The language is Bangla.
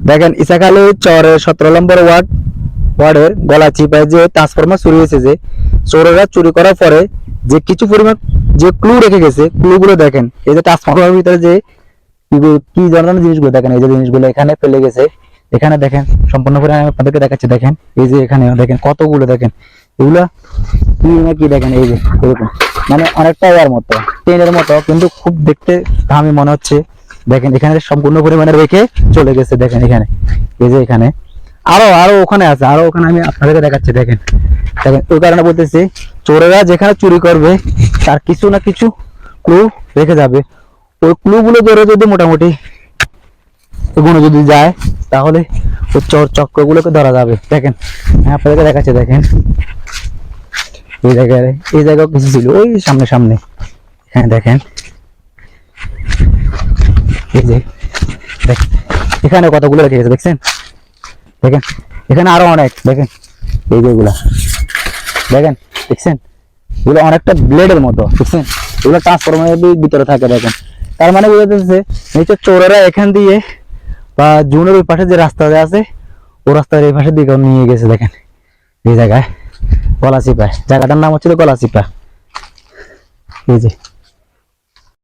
দেখেন ইসাখালী চরের 17 নম্বর ওয়ার্ডের গলাচিপায় যে ট্রান্সফরমার চুরি হয়েছে, যে চোরেরা চুরি করার পরে যে কিছু পরিমাণ যে ক্লু রেখে গেছে, ক্লু গুলো দেখেন। এই যে ট্রান্সফরমারের ভিতরে যে কি ধরনের জিনিসগুলো দেখেন, এই যে জিনিসগুলো এখানে ফেলে গেছে, এখানে দেখেন সম্পূর্ণ করে আমি আপনাদেরকে দেখাচ্ছি। দেখেন এই যে এখানে দেখেন কতগুলো, দেখেন এগুলা কি না কি, দেখেন এই যে এরকম, মানে অনেকটা এর মতো, ট্রেনের মতো, কিন্তু খুব দেখতে দামি মনে হচ্ছে। দেখেন এখানে সম্পূর্ণ পরিমাণে রেখে চলে গেছে। দেখেন এখানে, এই যে এখানে আরো আরো ওখানে আছে, আরো ওখানে আমি আপনাদেরকে দেখাচ্ছি। দেখেন দেখেন ওই কারণে বলতেছি, চোরেরা যেখানে চুরি করবে তার কিছু না কিছু ক্লু রেখে যাবে। ওই ক্লু গুলো ধরে যদি মোটামুটি এগুলো যদি যায়, তাহলে ওই চোর চক্র গুলোকে ধরা যাবে। দেখেন আমি আপনাদেরকে দেখাচ্ছি। দেখেন এই জায়গায় কিছু ছিল, ওই সামনে সামনে এখানে দেখেন, এই যে দেখেন এখানে কতগুলো রেখে গেছে, দেখছেন? দেখেন এখানে আরো অনেক, দেখেন এই যেগুলা, দেখেন দেখছেন, এগুলো অনেকটা ব্লেডের মতো, দেখছেন? এগুলো ট্রান্সফরমারের ভিতরে থাকে। দেখেন তার মানে বোঝা যাচ্ছে নিশ্চয় চোরেরা এখান দিয়ে বা জুনের ওই পাশে যে রাস্তা আছে, ও রাস্তার এই পাশের দিকে নিয়ে গেছে। দেখেন এই জায়গায় গলাচিপা, জায়গাটার নাম হচ্ছে গলাচিপা। এই যে